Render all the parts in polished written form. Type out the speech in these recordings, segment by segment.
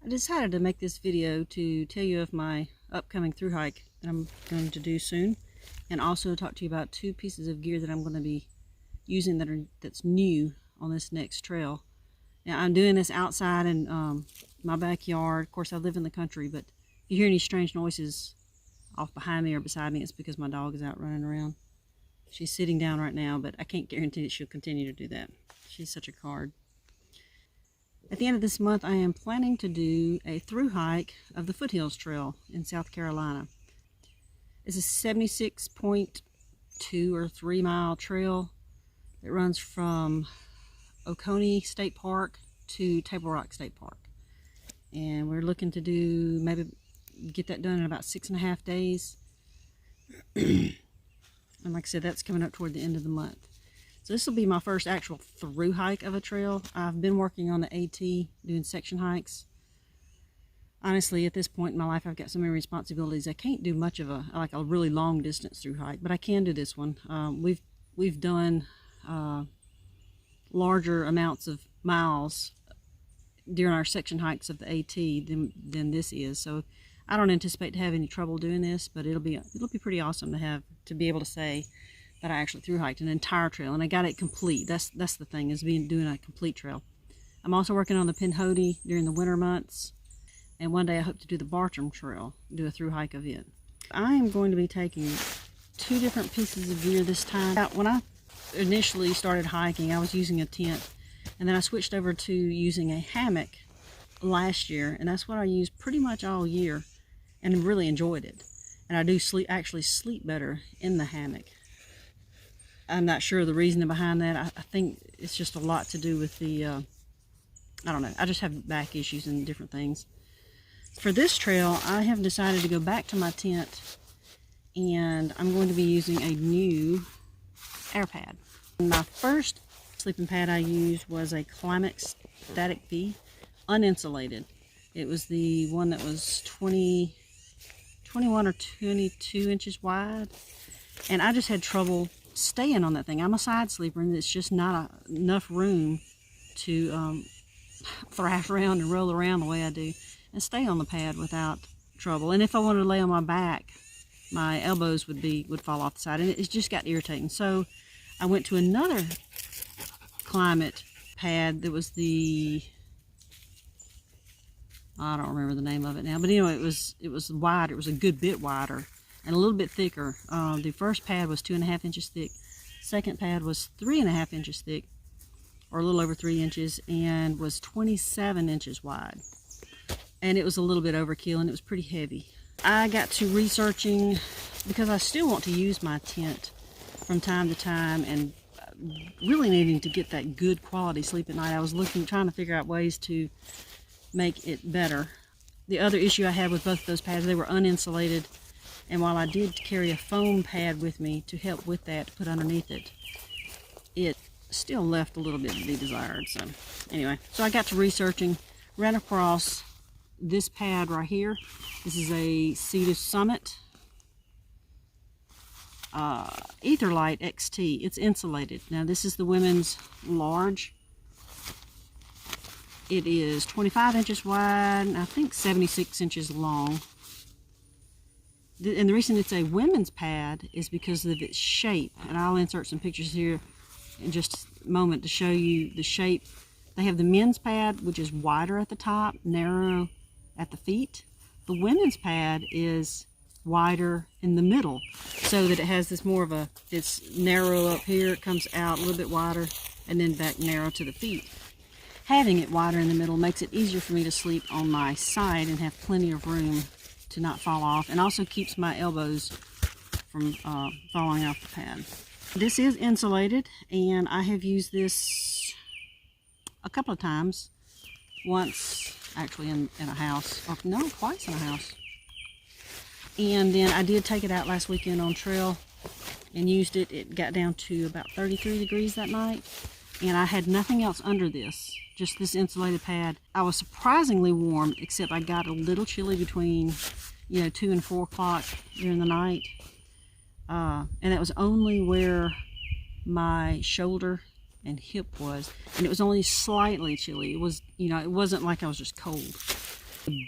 I decided to make this video to tell you of my upcoming through hike that I'm going to do soon, and also talk to you about two pieces of gear that I'm going to be using that's new on this next trail. Now, I'm doing this outside in my backyard. Of course, I live in the country, but if you hear any strange noises off behind me or beside me, it's because my dog is out running around. She's sitting down right now, but I can't guarantee that she'll continue to do that. She's such a card. At the end of this month, I am planning to do a through hike of the Foothills Trail in South Carolina. It's a 76.2 or 3 mile trail that runs from Oconee State Park to Table Rock State Park. And we're looking to do, maybe get that done in about 6.5 days. And like I said, that's coming up toward the end of the month. So this will be my first actual through hike of a trail. I've been working on the AT, doing section hikes. Honestly, at this point in my life, I've got so many responsibilities. I can't do much of a really long distance through hike, but I can do this one. We've done larger amounts of miles during our section hikes of the AT than this is. So I don't anticipate to have any trouble doing this, but it'll be pretty awesome to be able to say that I actually through hiked an entire trail, and I got it complete. That's the thing, is doing a complete trail. I'm also working on the Pinhoti during the winter months, and one day I hope to do the Bartram Trail, do a through hike of it. I am going to be taking two different pieces of gear this time. When I initially started hiking, I was using a tent, and then I switched over to using a hammock last year, and that's what I used pretty much all year, and really enjoyed it. And I do actually sleep better in the hammock. I'm not sure of the reasoning behind that. I think it's just a lot to do with the, I don't know, I just have back issues and different things. For this trail, I have decided to go back to my tent, and I'm going to be using a new air pad. My first sleeping pad I used was a Climax Static V, uninsulated. It was the one that was 21 or 22 inches wide, and I just had trouble staying on that thing. I'm a side sleeper, and it's just not enough room to thrash around and roll around the way I do and stay on the pad without trouble. And if I wanted to lay on my back, my elbows would fall off the side, and it just got irritating. So I went to another Climate pad that was I don't remember the name of it now, but anyway, it was wider. It was a good bit wider and a little bit thicker. The first pad was 2.5 inches thick. Second pad was 3.5 inches thick, or a little over 3 inches, and was 27 inches wide. And it was a little bit overkill, and it was pretty heavy. I got to researching, because I still want to use my tent from time to time, and really needing to get that good quality sleep at night. I was trying to figure out ways to make it better. The other issue I had with both of those pads, they were uninsulated, and while I did carry a foam pad with me to help with that, to put underneath it, it still left a little bit to be desired. So anyway, so I got to researching, ran across this pad right here. This is a Sea Summit Etherlight XT. It's insulated. Now this is the women's large. It is 25 inches wide, and I think 76 inches long. And the reason it's a women's pad is because of its shape. And I'll insert some pictures here in just a moment to show you the shape. They have the men's pad, which is wider at the top, narrow at the feet. The women's pad is wider in the middle, so that it has this it's narrow up here, it comes out a little bit wider, and then back narrow to the feet. Having it wider in the middle makes it easier for me to sleep on my side and have plenty of room to not fall off, and also keeps my elbows from falling off the pad. This is insulated, and I have used this a couple of times. Once actually in a house, or no, twice in a house. And then I did take it out last weekend on trail and used it. It got down to about 33 degrees that night, and I had nothing else under this, just this insulated pad. I was surprisingly warm, except I got a little chilly between 2 and 4 o'clock during the night, and that was only where my shoulder and hip was, and it was only slightly chilly. It was, it wasn't like I was just cold.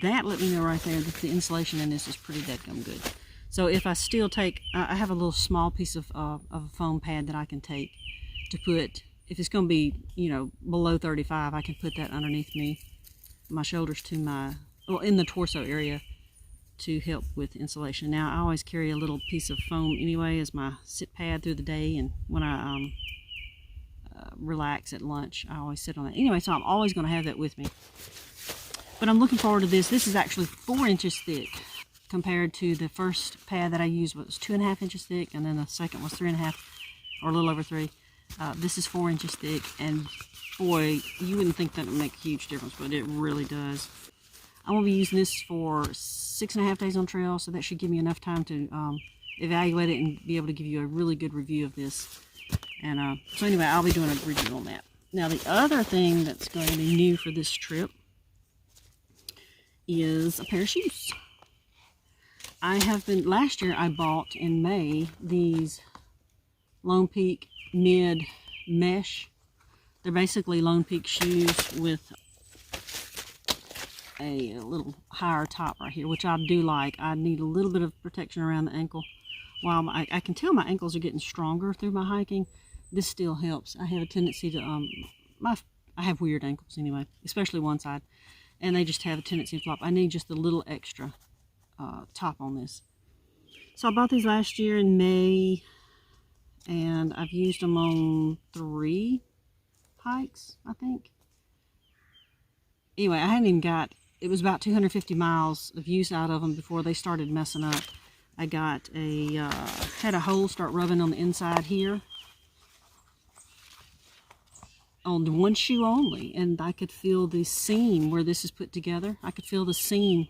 That let me know right there that the insulation in this is pretty dadgum good. So if I still take, I have a little small piece of a foam pad that I can take to put, if it's going to be, you know, below 35, I can put that underneath me, my shoulders to my, well, in the torso area to help with insulation. Now, I always carry a little piece of foam anyway as my sit pad through the day, and when I relax at lunch, I always sit on that. Anyway, so I'm always going to have that with me. But I'm looking forward to this. This is actually 4 inches thick compared to the first pad that I used was 2.5 inches thick, and then the second was 3.5, or a little over 3. This is 4 inches thick, and boy, you wouldn't think that would make a huge difference, but it really does. I'm going to be using this for 6.5 days on trail, so that should give me enough time to evaluate it and be able to give you a really good review of this. And so anyway, I'll be doing a review on that. Now, the other thing that's going to be new for this trip is a pair of shoes. Last year I bought in May these Lone Peak Mid Mesh. They're basically Lone Peak shoes with a little higher top right here, which I do like. I need a little bit of protection around the ankle. While I can tell my ankles are getting stronger through my hiking, this still helps. I have a tendency to, I have weird ankles anyway, especially one side, and they just have a tendency to flop. I need just a little extra top on this. So I bought these last year in May, and I've used them on 3 hikes, I think. Anyway, I hadn't even got, it was about 250 miles of use out of them before they started messing up. I got had a hole start rubbing on the inside here, on one shoe only, and I could feel the seam where this is put together. I could feel the seam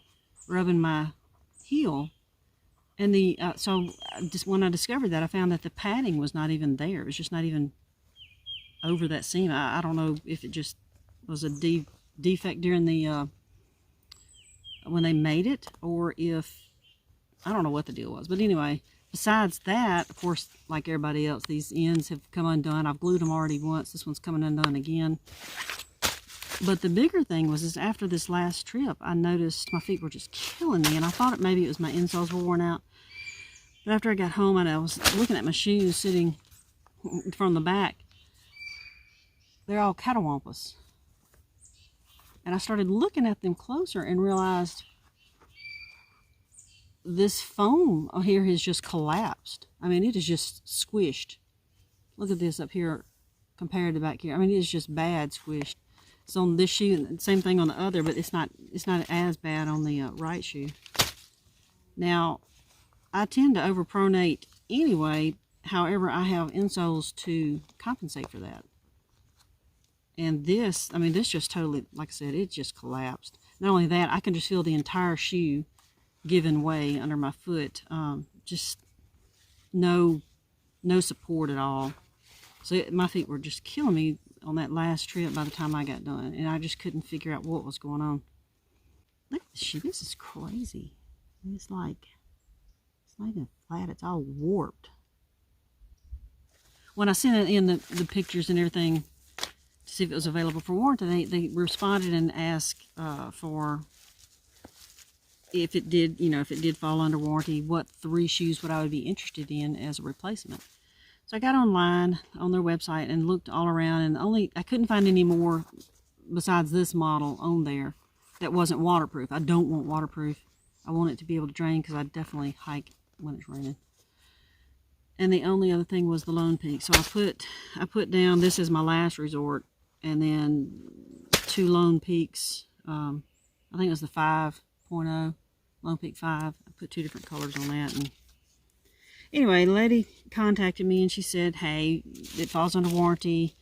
rubbing my heel, and so just when I discovered that, I found that the padding was not even there. It was just not even over that seam. I don't know if it just was a defect during the when they made it, or if, I don't know what the deal was. But anyway, besides that, of course, like everybody else, these ends have come undone. I've glued them already once. This one's coming undone again. But the bigger thing was after this last trip, I noticed my feet were just killing me, and I thought maybe it was my insoles were worn out. But after I got home and I was looking at my shoes sitting from the back, they're all catawampus. And I started looking at them closer and realized this foam here has just collapsed. I mean, it is just squished. Look at this up here compared to back here. I mean, it is just bad squished. It's on this shoe, same thing on the other, but it's not as bad on the right shoe. Now, I tend to overpronate anyway. However, I have insoles to compensate for that. And this, I mean, this just totally, like I said, it just collapsed. Not only that, I can just feel the entire shoe giving way under my foot. Just no support at all. So my feet were just killing me on that last trip by the time I got done, and I just couldn't figure out what was going on. Look at this shoe. This is crazy. It's like, it's not even flat. It's all warped. When I sent in the pictures and everything to see if it was available for warranty, they responded and asked for, if it did, you know, if it did fall under warranty, what 3 shoes I would be interested in as a replacement. So I got online on their website and looked all around, and I couldn't find any more besides this model on there that wasn't waterproof. I don't want waterproof. I want it to be able to drain because I definitely hike when it's raining. And the only other thing was the Lone Peak. So I put down this as my last resort, and then 2 Lone Peaks. I think it was the 5.0 Lone Peak 5. I put 2 different colors on that. And anyway, the lady contacted me and she said, hey, it falls under warranty.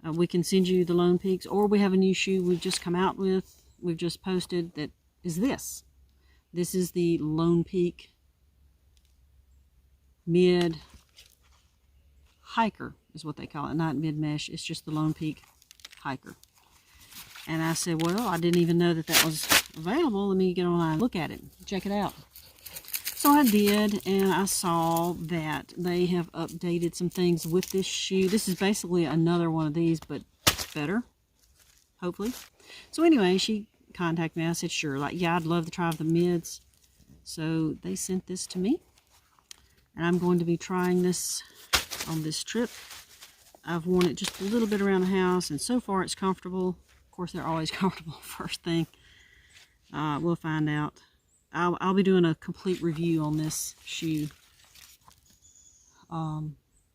We can send you the Lone Peaks, or we have a new shoe we've just come out with. We've just posted that is this. This is the Lone Peak Mid Hiker is what they call it, not Mid Mesh. It's just the Lone Peak Hiker. And I said, well, I didn't even know that that was available. Let me get online and look at it, check it out. So I did, and I saw that they have updated some things with this shoe. This is basically another one of these, but better, hopefully. So anyway, she contact me. I said, sure, like, yeah, I'd love to try the mids. So they sent this to me, and I'm going to be trying this on this trip. I've worn it just a little bit around the house, and so far it's comfortable. Of course, they're always comfortable first thing. We'll find out. I'll be doing a complete review on this shoe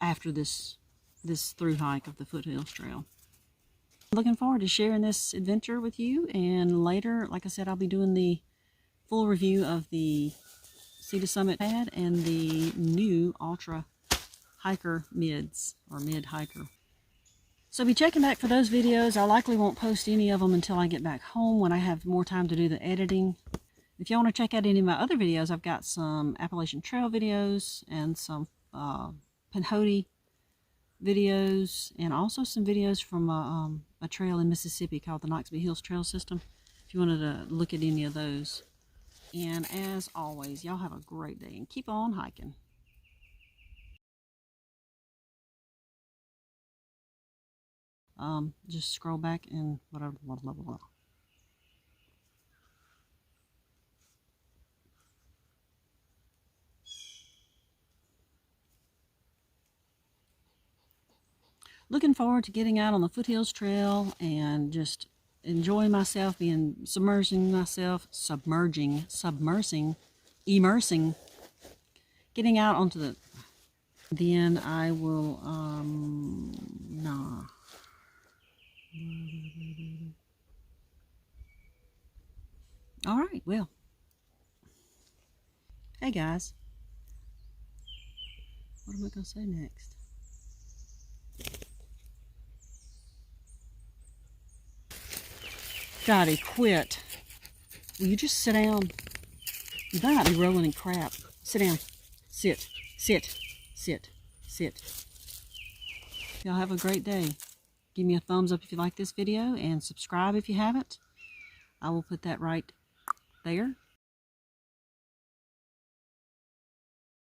after this through hike of the Foothills Trail. Looking forward to sharing this adventure with you, and later, like I said, I'll be doing the full review of the Sea to Summit pad and the new Ultra Hiker mids, or mid hiker. So be checking back for those videos. I likely won't post any of them until I get back home when I have more time to do the editing. If you want to check out any of my other videos, I've got some Appalachian Trail videos and some Pinhoti videos, and also some videos from a trail in Mississippi called the Knoxville Hills Trail System, if you wanted to look at any of those. And as always, y'all have a great day and keep on hiking. Just scroll back and whatever, blah, blah, blah, blah. Looking forward to getting out on the Foothills Trail and just enjoying myself, immersing, getting out onto the, then I will, all right, well, hey guys, what am I going to say next? Gotta quit. Will you just sit down? You better not be rolling in crap. Sit down. Sit. Sit. Sit. Sit. Y'all have a great day. Give me a thumbs up if you like this video, and subscribe if you haven't. I will put that right there.